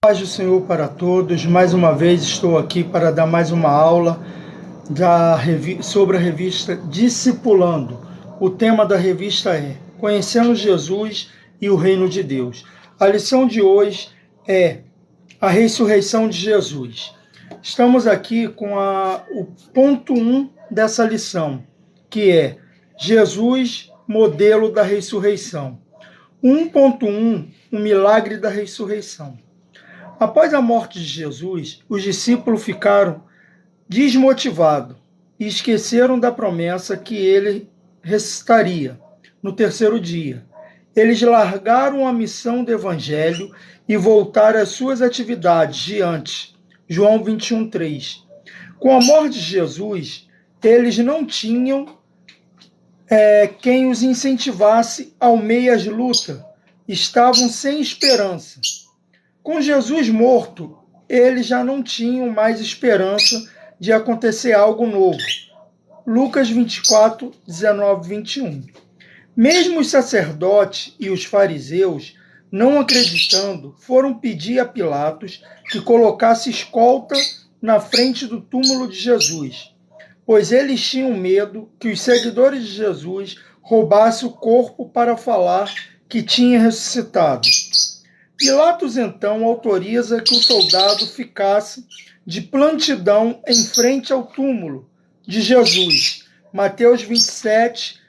Paz do Senhor para todos. Mais uma vez estou aqui para dar mais uma aula sobre a revista Discipulando. O tema da revista é Conhecendo Jesus e o Reino de Deus. A lição de hoje é a ressurreição de Jesus. Estamos aqui com o ponto 1 dessa lição, que é Jesus, modelo da ressurreição. 1.1, o milagre da ressurreição. Após a morte de Jesus, os discípulos ficaram desmotivados e esqueceram da promessa que ele ressuscitaria no terceiro dia. Eles largaram a missão do evangelho e voltaram às suas atividades de antes. João 21:3. Com a morte de Jesus, eles não tinham quem os incentivasse ao meio às lutas. Estavam sem esperança. Com Jesus morto, eles já não tinham mais esperança de acontecer algo novo. Lucas 24, 19, 21. Mesmo os sacerdotes e os fariseus, não acreditando, foram pedir a Pilatos que colocasse escolta na frente do túmulo de Jesus, pois eles tinham medo que os seguidores de Jesus roubassem o corpo para falar que tinha ressuscitado. Pilatos então autoriza que o soldado ficasse de prontidão em frente ao túmulo de Jesus. Mateus 27,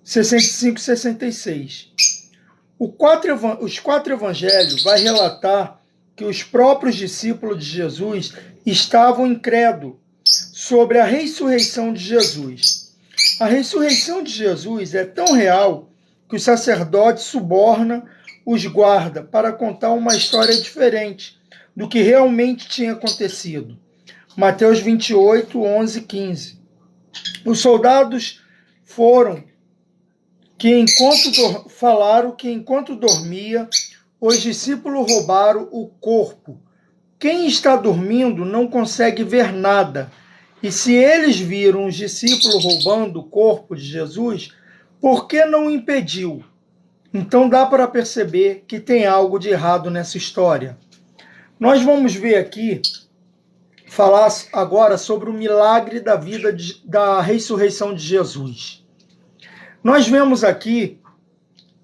65 e 66. Os quatro evangelhos vai relatar que os próprios discípulos de Jesus estavam incrédulos sobre a ressurreição de Jesus. A ressurreição de Jesus é tão real que os sacerdotes subornam os guarda para contar uma história diferente do que realmente tinha acontecido. Mateus 28, 11 e 15. Os soldados falaram que enquanto dormia, os discípulos roubaram o corpo. Quem está dormindo não consegue ver nada. E se eles viram os discípulos roubando o corpo de Jesus, por que não o impediu? Então dá para perceber que tem algo de errado nessa história. Nós vamos ver aqui, falar agora sobre o milagre da ressurreição de Jesus. Nós vemos aqui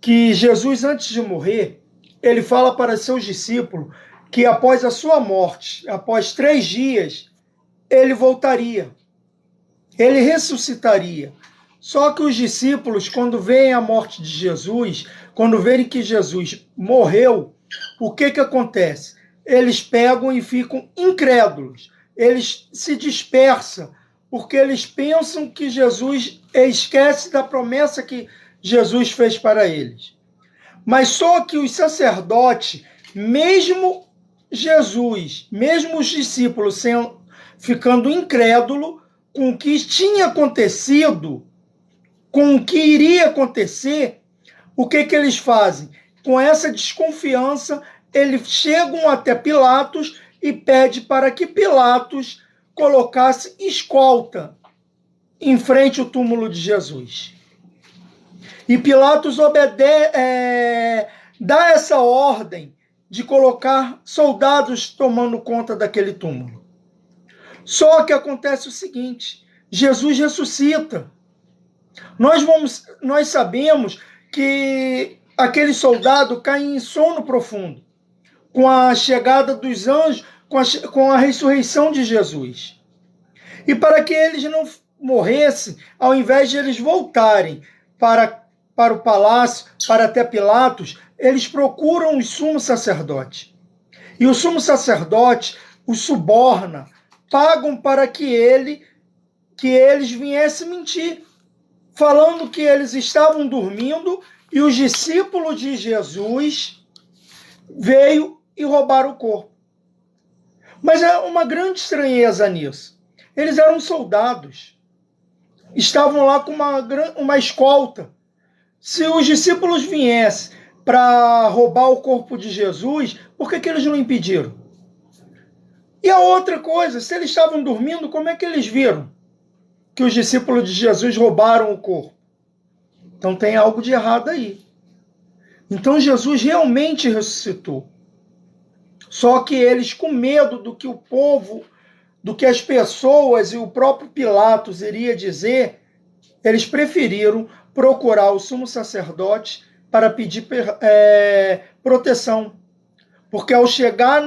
que Jesus, antes de morrer, ele fala para seus discípulos que após a sua morte, após 3 dias, ele voltaria. Ele ressuscitaria. Só que os discípulos, quando veem a morte de Jesus, quando verem que Jesus morreu, o que acontece? Eles pegam e ficam incrédulos. Eles se dispersam, porque eles pensam que Jesus esquece da promessa que Jesus fez para eles. Mas só que os sacerdotes, mesmo Jesus, mesmo os discípulos ficando incrédulos com o que tinha acontecido, com o que iria acontecer, o que eles fazem? Com essa desconfiança, eles chegam até Pilatos e pedem para que Pilatos colocasse escolta em frente ao túmulo de Jesus. E Pilatos dá essa ordem de colocar soldados tomando conta daquele túmulo. Só que acontece o seguinte: Jesus ressuscita. Nós sabemos que aquele soldado cai em sono profundo com a chegada dos anjos, com a ressurreição de Jesus. E para que eles não morressem, ao invés de eles voltarem para o palácio, para até Pilatos, eles procuram o sumo sacerdote. E o sumo sacerdote os suborna, pagam para que eles viessem mentir, falando que eles estavam dormindo e os discípulos de Jesus veio e roubaram o corpo. Mas há uma grande estranheza nisso. Eles eram soldados, estavam lá com uma escolta. Se os discípulos viessem para roubar o corpo de Jesus, por que eles não impediram? E a outra coisa, se eles estavam dormindo, como é que eles viram que os discípulos de Jesus roubaram o corpo? Então tem algo de errado aí. Então Jesus realmente ressuscitou. Só que eles, com medo do que o povo, do que as pessoas e o próprio Pilatos iria dizer, eles preferiram procurar o sumo sacerdote para pedir proteção. Porque ao chegar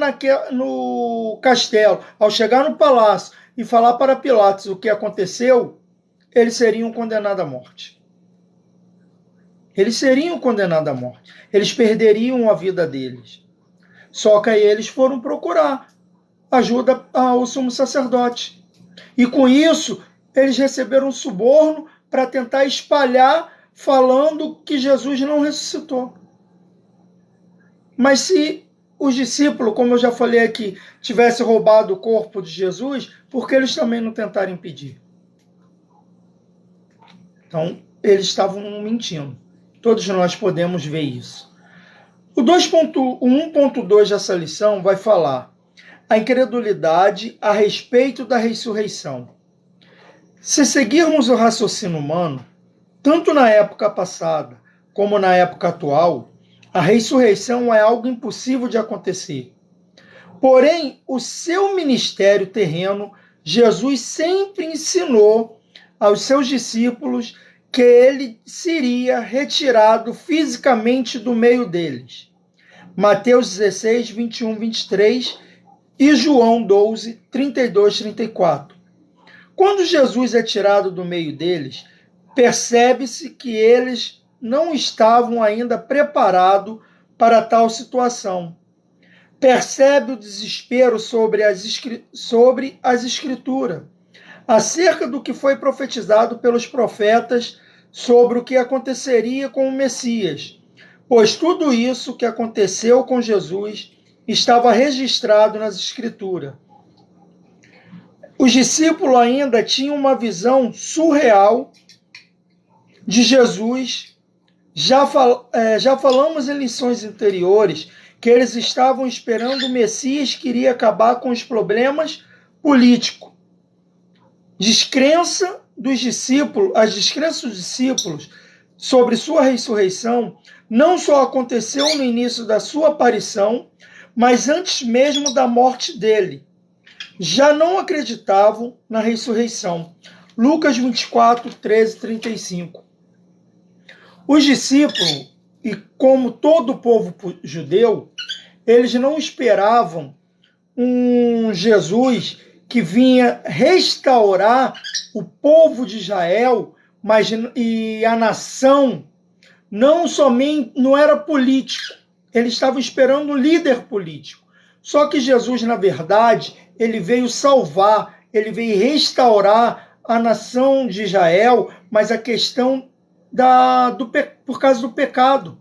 no castelo, ao chegar no palácio e falar para Pilatos o que aconteceu, eles seriam condenados à morte. Eles seriam condenados à morte. Eles perderiam a vida deles. Só que aí eles foram procurar ajuda ao sumo sacerdote. E com isso, eles receberam um suborno para tentar espalhar, falando que Jesus não ressuscitou. Mas se os discípulos, como eu já falei aqui, tivessem roubado o corpo de Jesus, por que eles também não tentaram impedir? Então, eles estavam mentindo. Todos nós podemos ver isso. O 1.2 dessa lição vai falar a incredulidade a respeito da ressurreição. Se seguirmos o raciocínio humano, tanto na época passada como na época atual, a ressurreição é algo impossível de acontecer. Porém, o seu ministério terreno, Jesus sempre ensinou aos seus discípulos que ele seria retirado fisicamente do meio deles. Mateus 16, 21, 23 e João 12, 32, 34. Quando Jesus é tirado do meio deles, percebe-se que eles não estavam ainda preparados para tal situação. Percebe o desespero sobre as Escrituras, acerca do que foi profetizado pelos profetas sobre o que aconteceria com o Messias, pois tudo isso que aconteceu com Jesus estava registrado nas Escrituras. Os discípulos ainda tinham uma visão surreal de Jesus. Já falamos em lições anteriores que eles estavam esperando o Messias que iria acabar com os problemas políticos. Descrença dos discípulos, as descrenças dos discípulos sobre sua ressurreição não só aconteceu no início da sua aparição, mas antes mesmo da morte dele. Já não acreditavam na ressurreição. Lucas 24, 13, 35. Os discípulos, e como todo o povo judeu, eles não esperavam um Jesus que vinha restaurar o povo de Israel, e a nação não era político. Eles estavam esperando um líder político. Só que Jesus, na verdade, ele veio salvar, ele veio restaurar a nação de Israel, mas a questão por causa do pecado.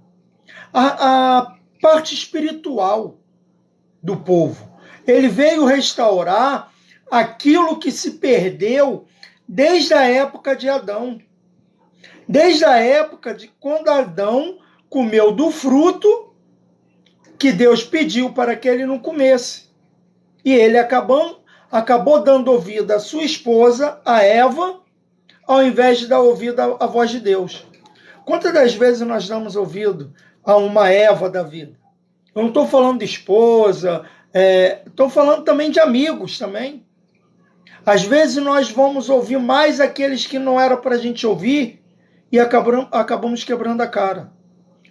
A parte espiritual do povo. Ele veio restaurar aquilo que se perdeu desde a época de Adão. Desde a época de quando Adão comeu do fruto que Deus pediu para que ele não comesse. E ele acabou dando ouvido à sua esposa, a Eva, ao invés de dar ouvido à voz de Deus. Quantas das vezes nós damos ouvido a uma Eva da vida? Eu não estou falando de esposa, estou falando também de amigos também. Às vezes nós vamos ouvir mais aqueles que não era para a gente ouvir e acabamos quebrando a cara.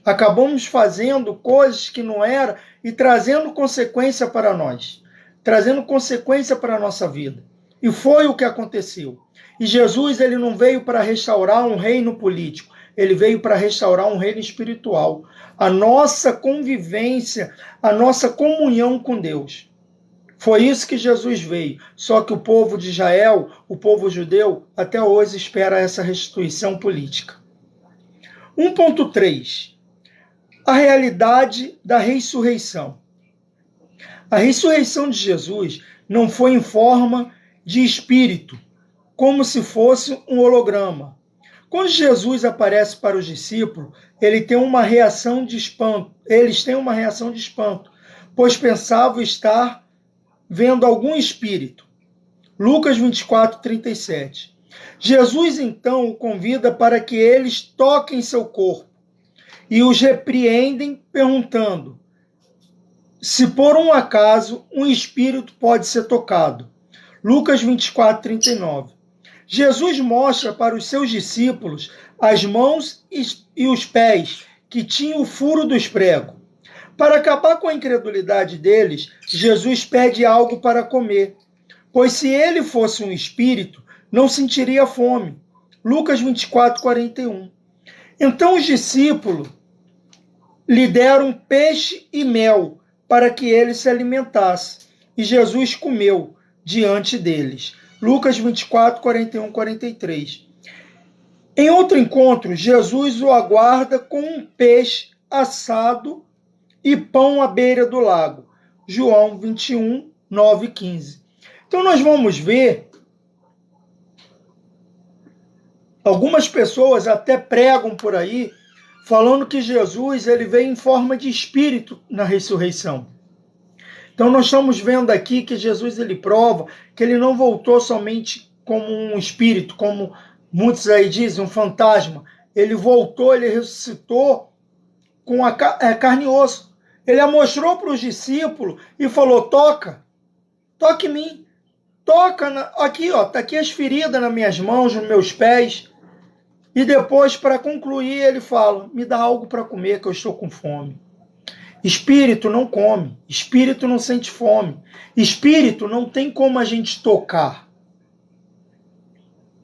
Acabamos fazendo coisas que não era e trazendo consequência para nós. Trazendo consequência para a nossa vida. E foi o que aconteceu. E Jesus, ele não veio para restaurar um reino político. Ele veio para restaurar um reino espiritual. A nossa convivência, a nossa comunhão com Deus. Foi isso que Jesus veio. Só que o povo de Israel, o povo judeu, até hoje espera essa restituição política. 1.3. A realidade da ressurreição. A ressurreição de Jesus não foi em forma de espírito, como se fosse um holograma. Quando Jesus aparece para os discípulos, eles têm uma reação de espanto, pois pensavam estar vendo algum espírito. Lucas 24, 37. Jesus, então, o convida para que eles toquem seu corpo e os repreendem, perguntando: se por um acaso um espírito pode ser tocado. Lucas 24, 39. Jesus mostra para os seus discípulos as mãos e os pés que tinham o furo dos pregos. Para acabar com a incredulidade deles, Jesus pede algo para comer, pois se ele fosse um espírito, não sentiria fome. Lucas 24, 41. Então os discípulos lhe deram peixe e mel para que ele se alimentasse, e Jesus comeu diante deles. Lucas 24, 41, 43. Em outro encontro, Jesus o aguarda com um peixe assado e pão à beira do lago. João 21, 9 e 15. Então nós vamos ver, algumas pessoas até pregam por aí, falando que Jesus ele veio em forma de espírito na ressurreição. Então nós estamos vendo aqui que Jesus ele prova que ele não voltou somente como um espírito, como muitos aí dizem, um fantasma. Ele voltou, ele ressuscitou com a carne e osso. Ele a mostrou para os discípulos e falou: toca em mim, aqui, ó, tá aqui as feridas nas minhas mãos, nos meus pés. E depois, para concluir, ele fala: me dá algo para comer, que eu estou com fome. Espírito não come, espírito não sente fome, espírito não tem como a gente tocar.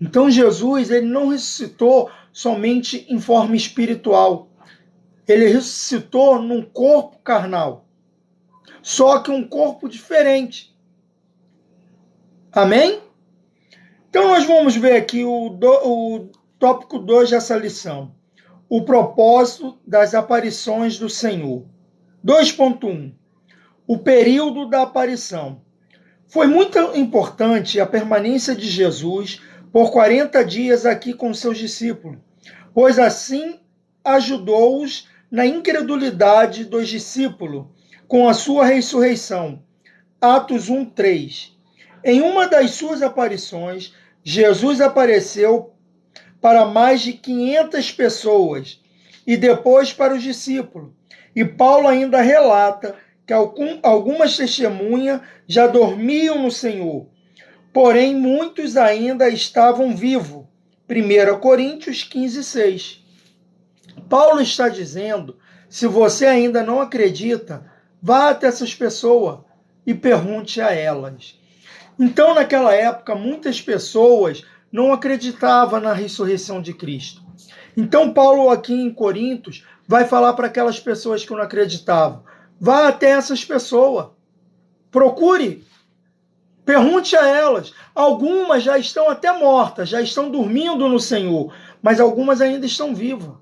Então Jesus ele não ressuscitou somente em forma espiritual, ele ressuscitou num corpo carnal, só que um corpo diferente. Amém? Então nós vamos ver aqui o tópico 2 dessa lição, o propósito das aparições do Senhor. 2.1. O período da aparição. Foi muito importante a permanência de Jesus por 40 dias aqui com seus discípulos, pois assim ajudou-os na incredulidade dos discípulos com a sua ressurreição. Atos 1:3. Em uma das suas aparições, Jesus apareceu para mais de 500 pessoas e depois para os discípulos. E Paulo ainda relata que algumas testemunhas já dormiam no Senhor, porém muitos ainda estavam vivos. 1 Coríntios 15:6. Paulo está dizendo, se você ainda não acredita, vá até essas pessoas e pergunte a elas. Então, naquela época, muitas pessoas não acreditavam na ressurreição de Cristo. Então, Paulo aqui em Coríntios vai falar para aquelas pessoas que não acreditavam: vá até essas pessoas, procure, pergunte a elas. Algumas já estão até mortas, já estão dormindo no Senhor, mas algumas ainda estão vivas.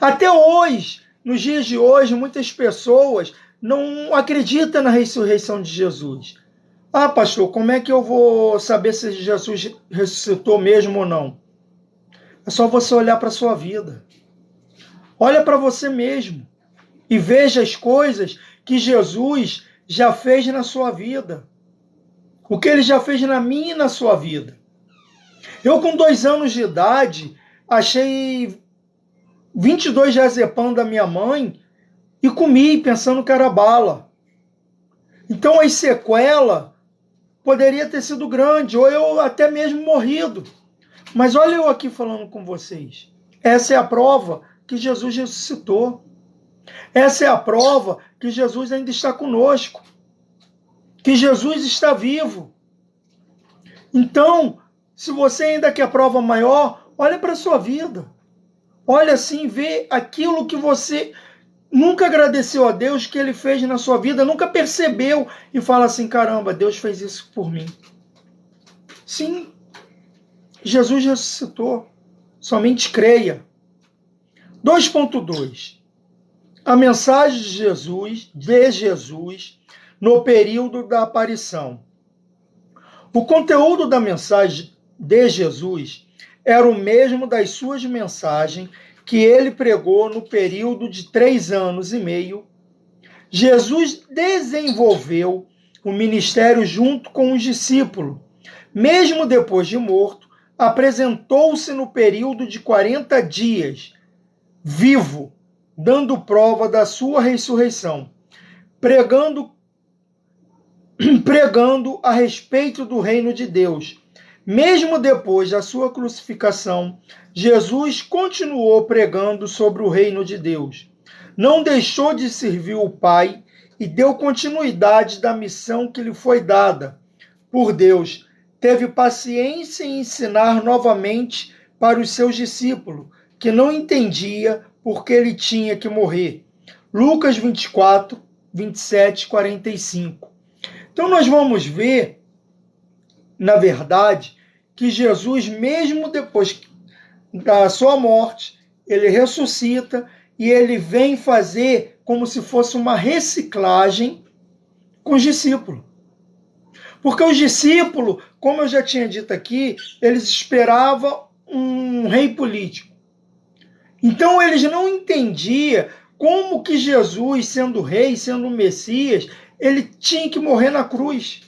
Até hoje, nos dias de hoje, muitas pessoas não acreditam na ressurreição de Jesus. Ah, pastor, como é que eu vou saber se Jesus ressuscitou mesmo ou não? É só você olhar para a sua vida. Olha para você mesmo e veja as coisas que Jesus já fez na sua vida. O que ele já fez na minha e na sua vida. Eu, com 2 anos de idade, achei 22 diazepam da minha mãe e comi pensando que era bala. Então, as sequelas poderia ter sido grande, ou eu até mesmo morrido. Mas olha eu aqui falando com vocês. Essa é a prova que Jesus ressuscitou. Essa é a prova que Jesus ainda está conosco. Que Jesus está vivo. Então, se você ainda quer prova maior, olha para a sua vida. Olha assim, vê aquilo que você nunca agradeceu a Deus que ele fez na sua vida, nunca percebeu e fala assim: caramba, Deus fez isso por mim. Sim, Jesus ressuscitou. Somente creia. 2.2. A mensagem de Jesus no período da aparição. O conteúdo da mensagem de Jesus era o mesmo das suas mensagens que ele pregou no período de 3 anos e meio. Jesus desenvolveu o ministério junto com os discípulos. Mesmo depois de morto, apresentou-se no período de 40 dias, vivo, dando prova da sua ressurreição. pregando a respeito do reino de Deus. Mesmo depois da sua crucificação, Jesus continuou pregando sobre o reino de Deus. Não deixou de servir o Pai e deu continuidade da missão que lhe foi dada por Deus. Teve paciência em ensinar novamente para os seus discípulos, que não entendia porque ele tinha que morrer. Lucas 24, 27, 45. Então nós vamos ver, na verdade, que Jesus, mesmo depois da sua morte, ele ressuscita e ele vem fazer como se fosse uma reciclagem com os discípulos. Porque os discípulos, como eu já tinha dito aqui, eles esperavam um rei político. Então eles não entendiam como que Jesus, sendo rei, sendo o Messias, ele tinha que morrer na cruz.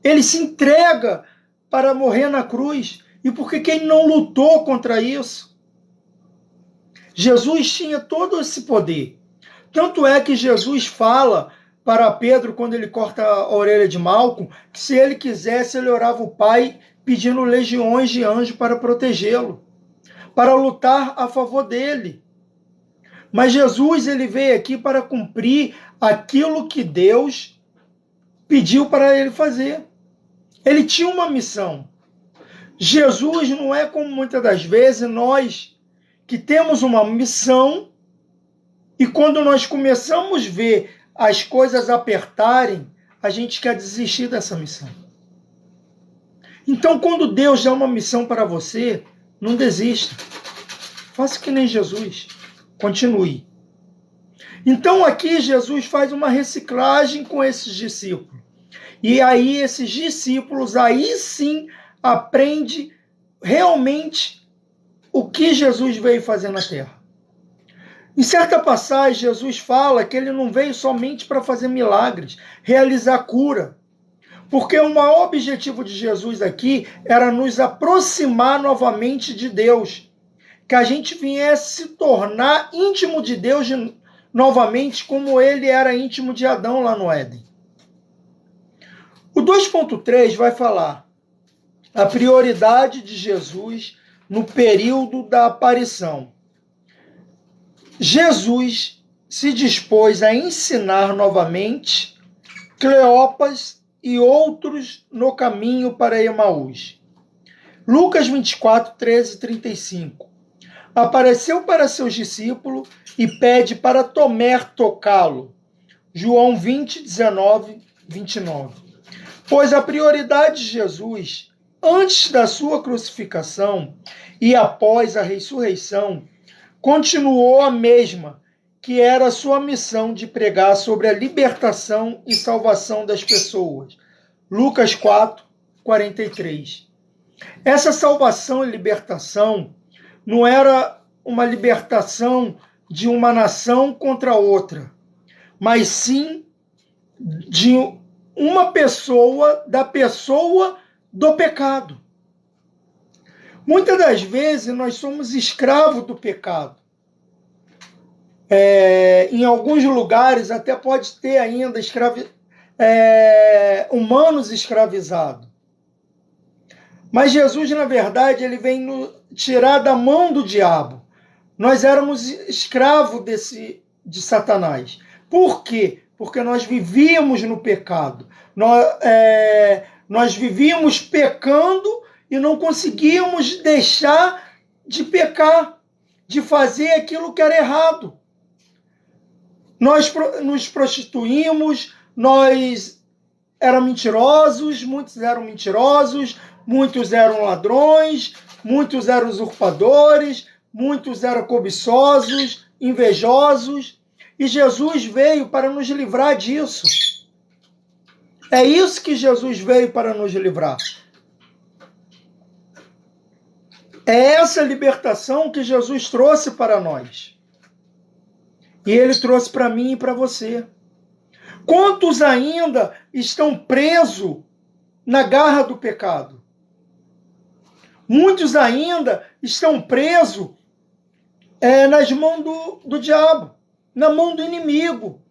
Ele se entrega para morrer na cruz. E por que ele não lutou contra isso? Jesus tinha todo esse poder. Tanto é que Jesus fala para Pedro, quando ele corta a orelha de Malco, que se ele quisesse, ele orava o Pai pedindo legiões de anjos para protegê-lo, para lutar a favor dele. Mas Jesus, ele veio aqui para cumprir aquilo que Deus pediu para ele fazer. Ele tinha uma missão. Jesus não é como muitas das vezes nós que temos uma missão e quando nós começamos a ver as coisas apertarem, a gente quer desistir dessa missão. Então, quando Deus dá uma missão para você, não desista. Faça que nem Jesus. Continue. Então, aqui Jesus faz uma reciclagem com esses discípulos. E aí, esses discípulos, aí sim, aprendem realmente o que Jesus veio fazer na terra. Em certa passagem, Jesus fala que ele não veio somente para fazer milagres, realizar cura. Porque o maior objetivo de Jesus aqui era nos aproximar novamente de Deus. Que a gente viesse se tornar íntimo de Deus novamente, como ele era íntimo de Adão lá no Éden. O 2.3 vai falar a prioridade de Jesus no período da aparição. Jesus se dispôs a ensinar novamente Cleopas e outros no caminho para Emaús. Lucas 24, 13 e 35. Apareceu para seus discípulos e pede para Tomé tocá-lo. João 20, 19, 29. Pois a prioridade de Jesus, antes da sua crucificação e após a ressurreição, continuou a mesma, que era a sua missão de pregar sobre a libertação e salvação das pessoas. Lucas 4, 43. Essa salvação e libertação não era uma libertação de uma nação contra outra, mas sim de uma pessoa, da pessoa do pecado. Muitas das vezes nós somos escravos do pecado. Em alguns lugares até pode ter ainda humanos escravizados. Mas Jesus, na verdade, ele vem nos tirar da mão do diabo. Nós éramos escravos de Satanás. Por quê? Porque nós vivíamos no pecado. Nós vivíamos pecando e não conseguíamos deixar de pecar, de fazer aquilo que era errado. Nós nos prostituímos, nós éramos mentirosos, muitos eram ladrões, muitos eram usurpadores, muitos eram cobiçosos, invejosos, e Jesus veio para nos livrar disso. É isso que Jesus veio para nos livrar. É essa libertação que Jesus trouxe para nós. E ele trouxe para mim e para você. Quantos ainda estão presos na garra do pecado? Muitos ainda estão presos nas mãos do diabo, na mão do inimigo.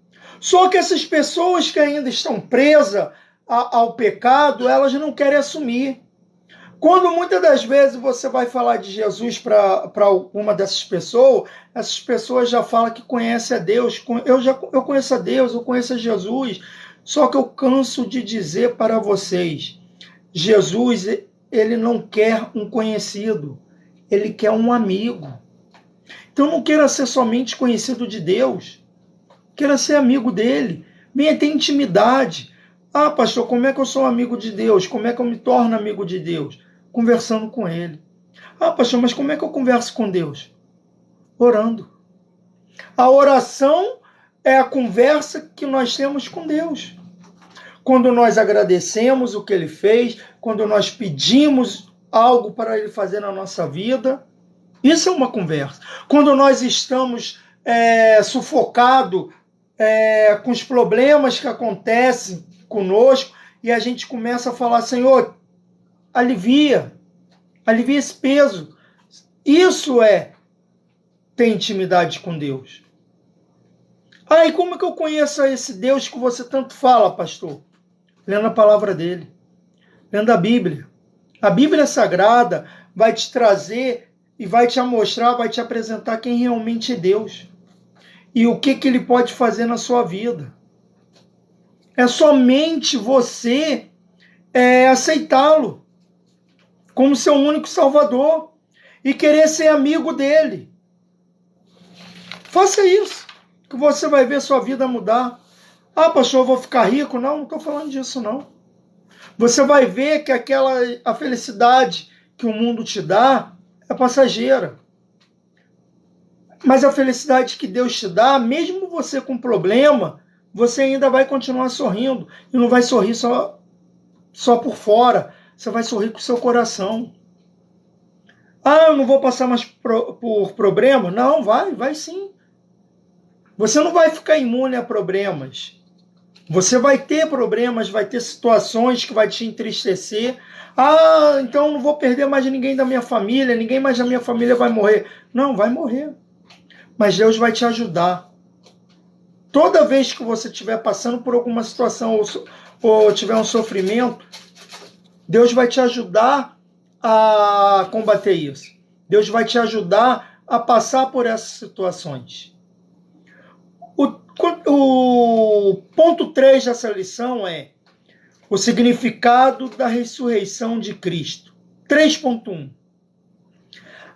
Só que essas pessoas que ainda estão presas ao pecado, elas não querem assumir. Quando muitas das vezes você vai falar de Jesus para alguma dessas pessoas, essas pessoas já falam que conhecem a Deus. Eu conheço a Deus, eu conheço a Jesus. Só que eu canso de dizer para vocês, Jesus, ele não quer um conhecido, ele quer um amigo. Então não queira ser somente conhecido de Deus, queira ser amigo dele, venha ter intimidade. Ah, pastor, como é que eu sou amigo de Deus? Como é que eu me torno amigo de Deus? Conversando com ele. Ah, pastor, mas como é que eu converso com Deus? Orando. A oração é a conversa que nós temos com Deus. Quando nós agradecemos o que ele fez, quando nós pedimos algo para ele fazer na nossa vida, isso é uma conversa. Quando nós estamos sufocados com os problemas que acontecem conosco e a gente começa a falar, Senhor, alivia esse peso. Isso é ter intimidade com Deus. Ah, e como é que eu conheço esse Deus que você tanto fala, pastor? Lendo a palavra dele, lendo a Bíblia. A Bíblia Sagrada vai te trazer e vai te mostrar, vai te apresentar quem realmente é Deus e o que ele pode fazer na sua vida. É somente você aceitá-lo como seu único Salvador e querer ser amigo dele. Faça isso, que você vai ver sua vida mudar. Ah, pastor, eu vou ficar rico? Não estou falando disso, não. Você vai ver que a felicidade que o mundo te dá é passageira. Mas a felicidade que Deus te dá, mesmo você com problema, você ainda vai continuar sorrindo. E não vai sorrir só por fora. Você vai sorrir com o seu coração. Ah, eu não vou passar mais por problema? Não, vai sim. Você não vai ficar imune a problemas. Você vai ter problemas, vai ter situações que vai te entristecer. Ah, então eu não vou perder mais ninguém da minha família, ninguém mais da minha família vai morrer. Não, vai morrer. Mas Deus vai te ajudar. Toda vez que você estiver passando por alguma situação ou tiver um sofrimento, Deus vai te ajudar a combater isso. Deus vai te ajudar a passar por essas situações. O ponto 3 dessa lição é o significado da ressurreição de Cristo. 3.1.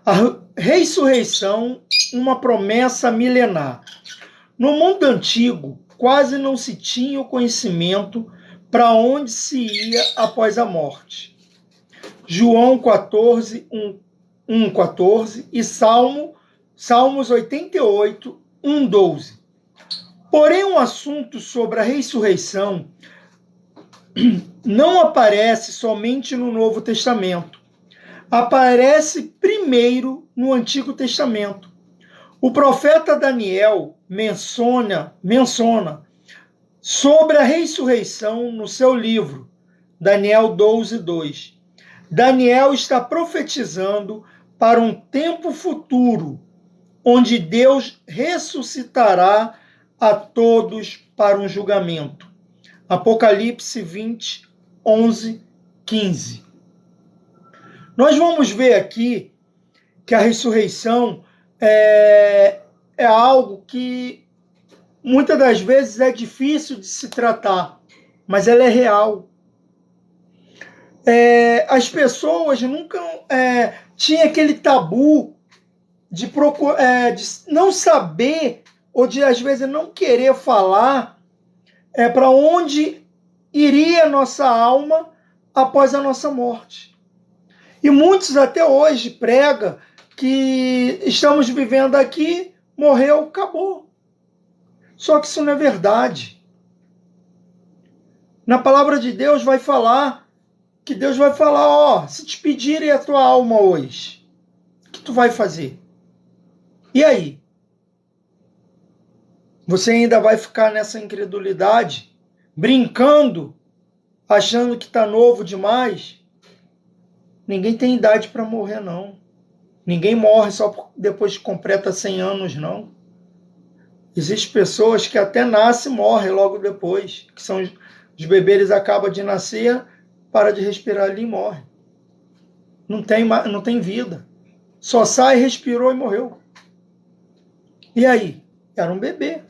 A ressurreição, uma promessa milenar. No mundo antigo, quase não se tinha o conhecimento para onde se ia após a morte. João 14, 1:14 e Salmos 88, 1:12. Porém, um assunto sobre a ressurreição não aparece somente no Novo Testamento. Aparece primeiro no Antigo Testamento. O profeta Daniel menciona sobre a ressurreição no seu livro, Daniel 12:2. Daniel está profetizando para um tempo futuro, onde Deus ressuscitará a todos para um julgamento. Apocalipse 20, 11, 15. Nós vamos ver aqui que a ressurreição é algo que muitas das vezes é difícil de se tratar, mas ela é real. As pessoas nunca tinham aquele tabu de não saber ou de, às vezes, não querer falar para onde iria a nossa alma após a nossa morte. E muitos até hoje pregam que estamos vivendo aqui, morreu, acabou. Só que isso não é verdade. Na palavra de Deus vai falar, que Deus vai falar, se te pedirem a tua alma hoje, o que tu vai fazer? E aí? Você ainda vai ficar nessa incredulidade, brincando, achando que está novo demais? Ninguém tem idade para morrer, não. Ninguém morre só depois que completa 100 anos, não. Existem pessoas que até nascem e morrem logo depois, que são os bebês, eles acabam de nascer, para de respirar ali e morre. Não tem vida. Só sai, respirou e morreu. E aí? Era um bebê.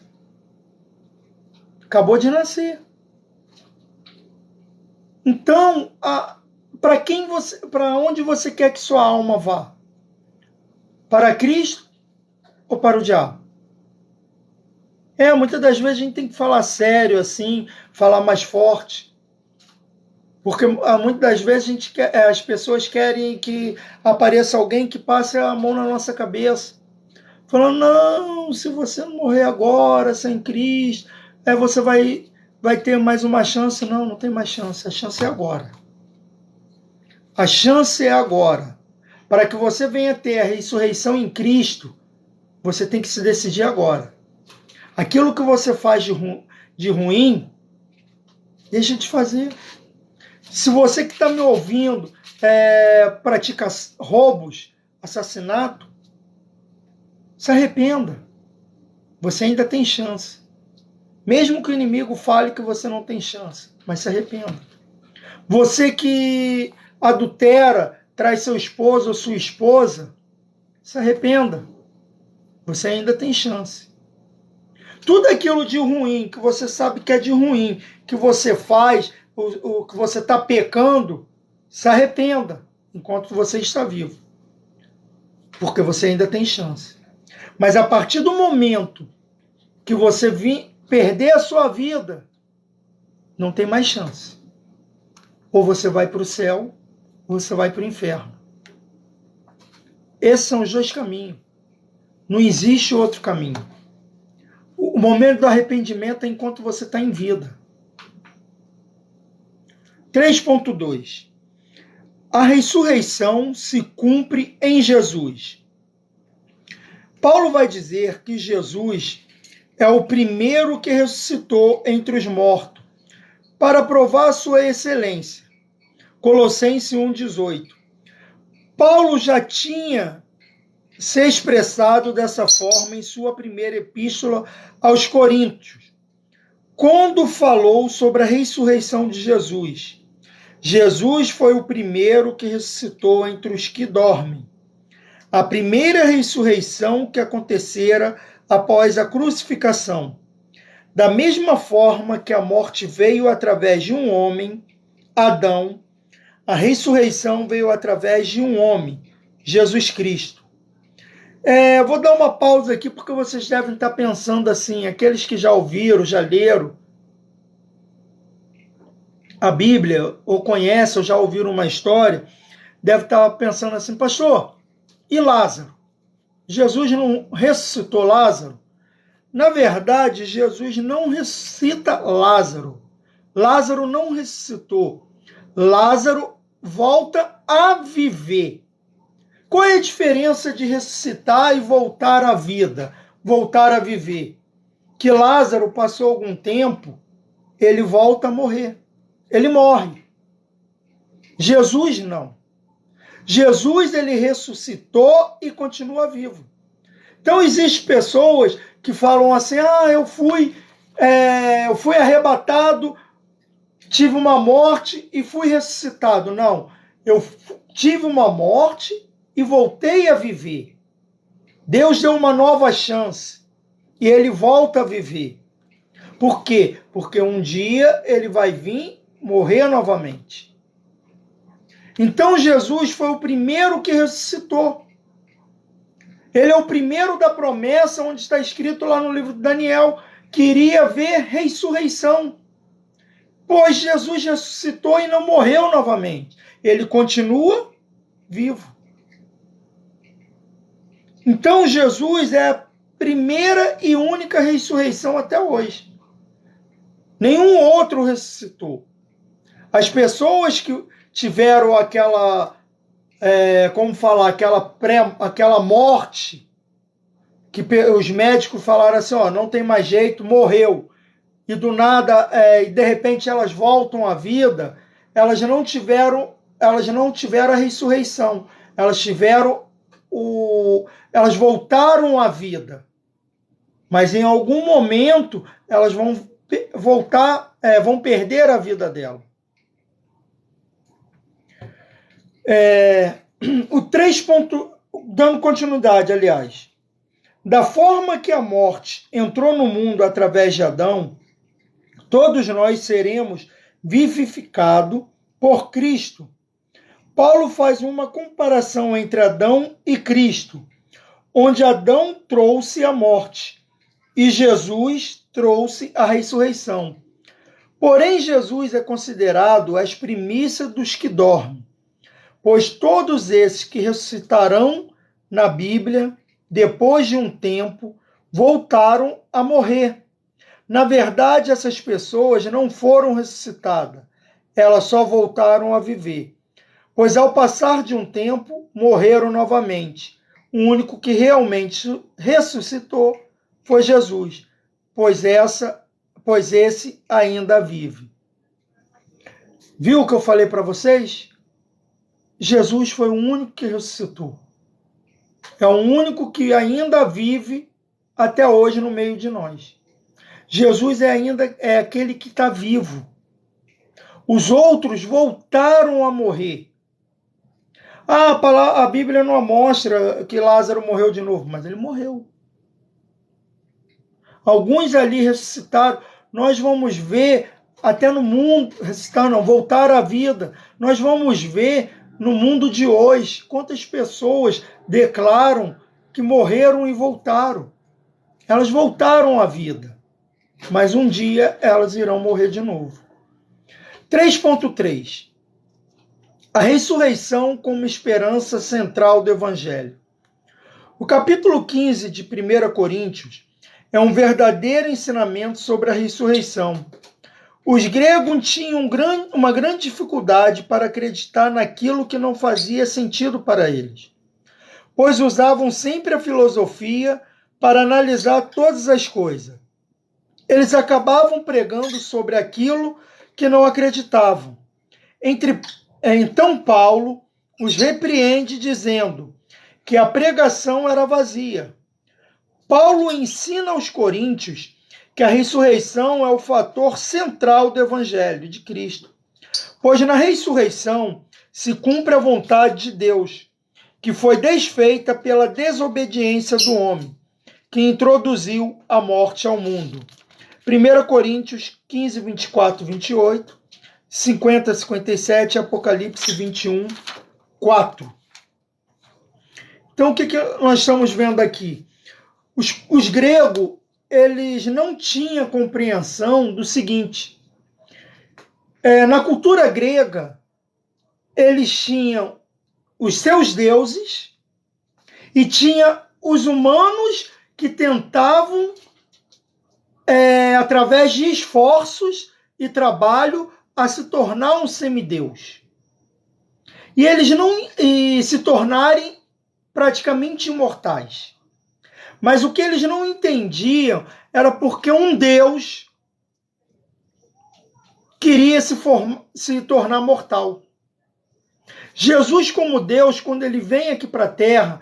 Acabou de nascer. Então, para onde você quer que sua alma vá? Para Cristo ou para o diabo? Muitas das vezes a gente tem que falar sério assim, falar mais forte. Porque muitas das vezes as pessoas querem que apareça alguém que passe a mão na nossa cabeça. Falando, não, se você não morrer agora, sem Cristo, você vai ter mais uma chance. Não, não tem mais chance. A chance é agora. A chance é agora. Para que você venha ter a ressurreição em Cristo, você tem que se decidir agora. Aquilo que você faz de ruim, deixa de fazer. Se você que está me ouvindo pratica roubos, assassinato, se arrependa. Você ainda tem chance. Mesmo que o inimigo fale que você não tem chance, mas se arrependa. Você que adultera, traz seu esposo ou sua esposa, se arrependa. Você ainda tem chance. Tudo aquilo de ruim, que você sabe que é de ruim, que você faz, o que você está pecando, se arrependa enquanto você está vivo. Porque você ainda tem chance. Mas a partir do momento que você perder a sua vida, não tem mais chance. Ou você vai para o céu, ou você vai para o inferno. Esses são os dois caminhos. Não existe outro caminho. O momento do arrependimento é enquanto você está em vida. 3.2. A ressurreição se cumpre em Jesus. Paulo vai dizer que Jesus é o primeiro que ressuscitou entre os mortos, para provar a sua excelência. Colossenses 1,18. Paulo já tinha se expressado dessa forma em sua primeira epístola aos Coríntios, quando falou sobre a ressurreição de Jesus. Jesus foi o primeiro que ressuscitou entre os que dormem. A primeira ressurreição que acontecera após a crucificação. Da mesma forma que a morte veio através de um homem, Adão, a ressurreição veio através de um homem, Jesus Cristo. Vou dar uma pausa aqui porque vocês devem estar pensando assim, aqueles que já ouviram, já leram a Bíblia, ou conhecem, ou já ouviram uma história, devem estar pensando assim, pastor, e Lázaro? Jesus não ressuscitou Lázaro? Na verdade, Jesus não ressuscita Lázaro. Lázaro não ressuscitou. Lázaro volta a viver. Qual é a diferença de ressuscitar e voltar à vida? Voltar a viver? Que Lázaro passou algum tempo, ele volta a morrer. Ele morre. Jesus não. Jesus, ele ressuscitou e continua vivo. Então, existem pessoas que falam assim, eu fui arrebatado, tive uma morte e fui ressuscitado. Não, eu tive uma morte e voltei a viver. Deus deu uma nova chance e ele volta a viver. Por quê? Porque um dia ele vai vir morrer novamente. Então Jesus foi o primeiro que ressuscitou. Ele é o primeiro da promessa, onde está escrito lá no livro de Daniel, que iria haver ressurreição. Pois Jesus ressuscitou e não morreu novamente. Ele continua vivo. Então Jesus é a primeira e única ressurreição até hoje. Nenhum outro ressuscitou. As pessoas que tiveram aquela aquela morte, que os médicos falaram assim, não tem mais jeito, morreu, e do nada, e de repente elas voltam à vida, elas não tiveram a ressurreição, elas voltaram à vida, mas em algum momento elas vão vão perder a vida dela. O 3. Dando continuidade, aliás. Da forma que a morte entrou no mundo através de Adão, todos nós seremos vivificados por Cristo. Paulo faz uma comparação entre Adão e Cristo, onde Adão trouxe a morte e Jesus trouxe a ressurreição. Porém, Jesus é considerado as primícias dos que dormem, pois todos esses que ressuscitarão na Bíblia, depois de um tempo, voltaram a morrer. Na verdade, essas pessoas não foram ressuscitadas, elas só voltaram a viver. Pois ao passar de um tempo, morreram novamente. O único que realmente ressuscitou foi Jesus, pois esse ainda vive. Viu o que eu falei para vocês? Jesus foi o único que ressuscitou. É o único que ainda vive até hoje no meio de nós. Jesus é aquele que está vivo. Os outros voltaram a morrer. A Bíblia não mostra que Lázaro morreu de novo, mas ele morreu. Alguns ali ressuscitaram. Nós vamos ver até no mundo, ressuscitaram, não, voltaram à vida. Nós vamos ver no mundo de hoje quantas pessoas declaram que morreram e voltaram. Elas voltaram à vida, mas um dia elas irão morrer de novo. 3.3. A ressurreição como esperança central do Evangelho. O capítulo 15 de 1 Coríntios é um verdadeiro ensinamento sobre a ressurreição. Os gregos tinham uma grande dificuldade para acreditar naquilo que não fazia sentido para eles, pois usavam sempre a filosofia para analisar todas as coisas. Eles acabavam pregando sobre aquilo que não acreditavam. Então Paulo os repreende dizendo que a pregação era vazia. Paulo ensina aos coríntios que a ressurreição é o fator central do Evangelho de Cristo, pois na ressurreição se cumpre a vontade de Deus, que foi desfeita pela desobediência do homem, que introduziu a morte ao mundo. 1 Coríntios 15, 24, 28, 50, 57, Apocalipse 21, 4. Então, o que nós estamos vendo aqui? Os gregos, eles não tinham compreensão do seguinte. Na cultura grega, eles tinham os seus deuses e tinha os humanos que tentavam, através de esforços e trabalho, a se tornar um semideus. E eles não se tornarem praticamente imortais. Mas o que eles não entendiam era porque um Deus queria se tornar mortal. Jesus, como Deus, quando ele vem aqui para a Terra,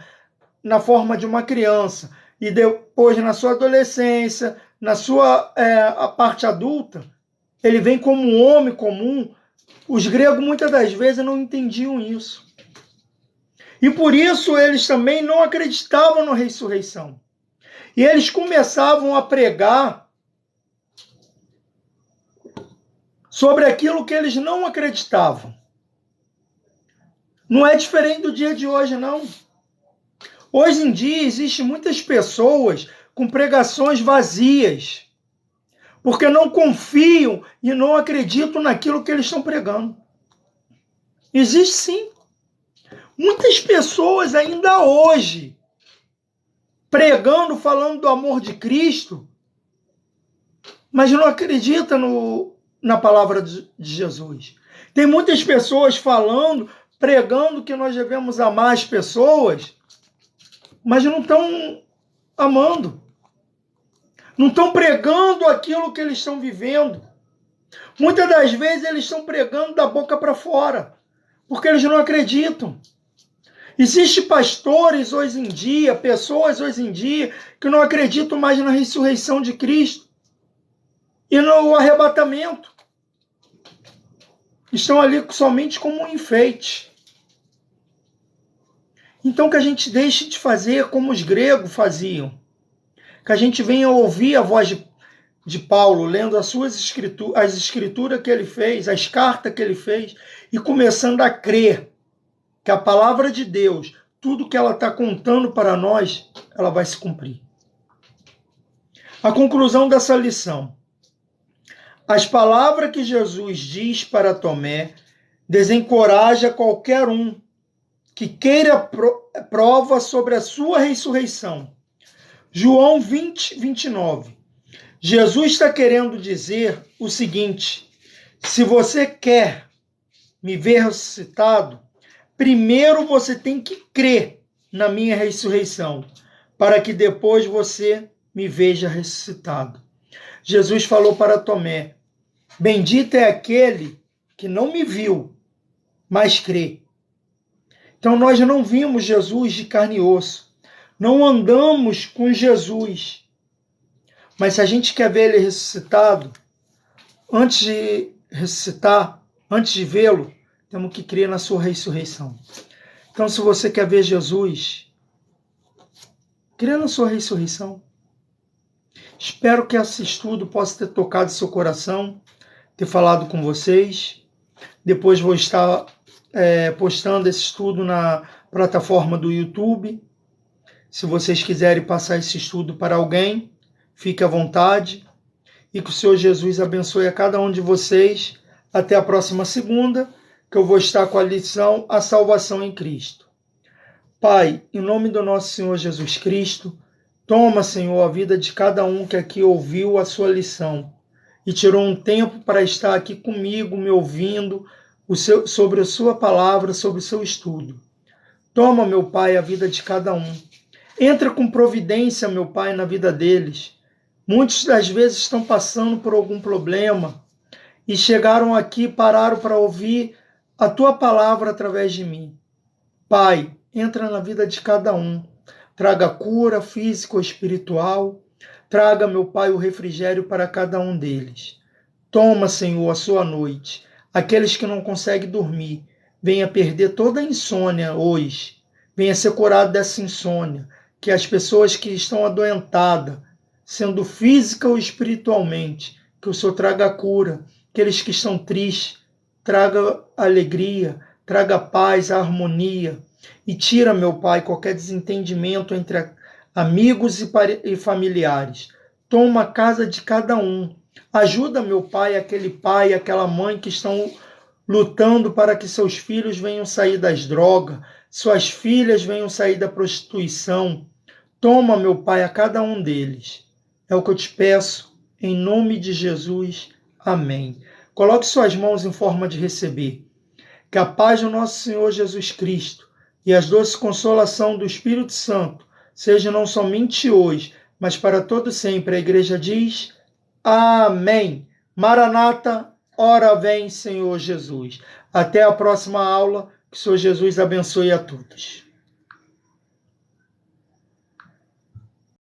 na forma de uma criança, e depois na sua adolescência, na sua a parte adulta, ele vem como um homem comum. Os gregos muitas das vezes não entendiam isso. E por isso eles também não acreditavam na ressurreição. E eles começavam a pregar sobre aquilo que eles não acreditavam. Não é diferente do dia de hoje, não. Hoje em dia, existem muitas pessoas com pregações vazias, porque não confiam e não acreditam naquilo que eles estão pregando. Existe sim. Muitas pessoas ainda hoje pregando, falando do amor de Cristo, mas não acreditam na palavra de Jesus. Tem muitas pessoas falando, pregando que nós devemos amar as pessoas, mas não estão amando. Não estão pregando aquilo que eles estão vivendo. Muitas das vezes eles estão pregando da boca para fora, porque eles não acreditam. Existem pastores hoje em dia, pessoas hoje em dia, que não acreditam mais na ressurreição de Cristo e no arrebatamento. Estão ali somente como um enfeite. Então que a gente deixe de fazer como os gregos faziam. Que a gente venha ouvir a voz de Paulo, lendo as escrituras que ele fez, as cartas que ele fez, e começando a crer que a palavra de Deus, tudo que ela está contando para nós, ela vai se cumprir. A conclusão dessa lição. As palavras que Jesus diz para Tomé desencoraja qualquer um que queira prova sobre a sua ressurreição. João 20, 29. Jesus está querendo dizer o seguinte: se você quer me ver ressuscitado, primeiro você tem que crer na minha ressurreição, para que depois você me veja ressuscitado. Jesus falou para Tomé: bendito é aquele que não me viu, mas crê. Então nós não vimos Jesus de carne e osso, não andamos com Jesus. Mas se a gente quer ver ele ressuscitado, antes de ressuscitar, antes de vê-lo, temos que crer na sua ressurreição. Então, se você quer ver Jesus, crê na sua ressurreição. Espero que esse estudo possa ter tocado seu coração, ter falado com vocês. Depois vou estar postando esse estudo na plataforma do YouTube. Se vocês quiserem passar esse estudo para alguém, fique à vontade. E que o Senhor Jesus abençoe a cada um de vocês. Até a próxima segunda, que eu vou estar com a lição A Salvação em Cristo. Pai, em nome do nosso Senhor Jesus Cristo, toma, Senhor, a vida de cada um que aqui ouviu a sua lição e tirou um tempo para estar aqui comigo, me ouvindo sobre a sua palavra, sobre o seu estudo. Toma, meu Pai, a vida de cada um. Entra com providência, meu Pai, na vida deles. Muitos das vezes estão passando por algum problema e chegaram aqui, pararam para ouvir a tua palavra através de mim. Pai, entra na vida de cada um. Traga cura física ou espiritual. Traga, meu Pai, o refrigério para cada um deles. Toma, Senhor, a sua noite. Aqueles que não conseguem dormir, venha perder toda a insônia hoje. Venha ser curado dessa insônia. Que as pessoas que estão adoentadas, sendo física ou espiritualmente, que o Senhor traga cura. Aqueles que estão tristes, traga alegria, traga paz, harmonia. E tira, meu Pai, qualquer desentendimento entre amigos e familiares. Toma a casa de cada um. Ajuda, meu Pai, aquela mãe que estão lutando para que seus filhos venham sair das drogas, suas filhas venham sair da prostituição. Toma, meu Pai, a cada um deles. É o que eu te peço, em nome de Jesus. Amém. Coloque suas mãos em forma de receber. Que a paz do nosso Senhor Jesus Cristo e as doces consolação do Espírito Santo seja não somente hoje, mas para todo sempre. A igreja diz: Amém. Maranata, ora vem, Senhor Jesus. Até a próxima aula. Que o Senhor Jesus abençoe a todos.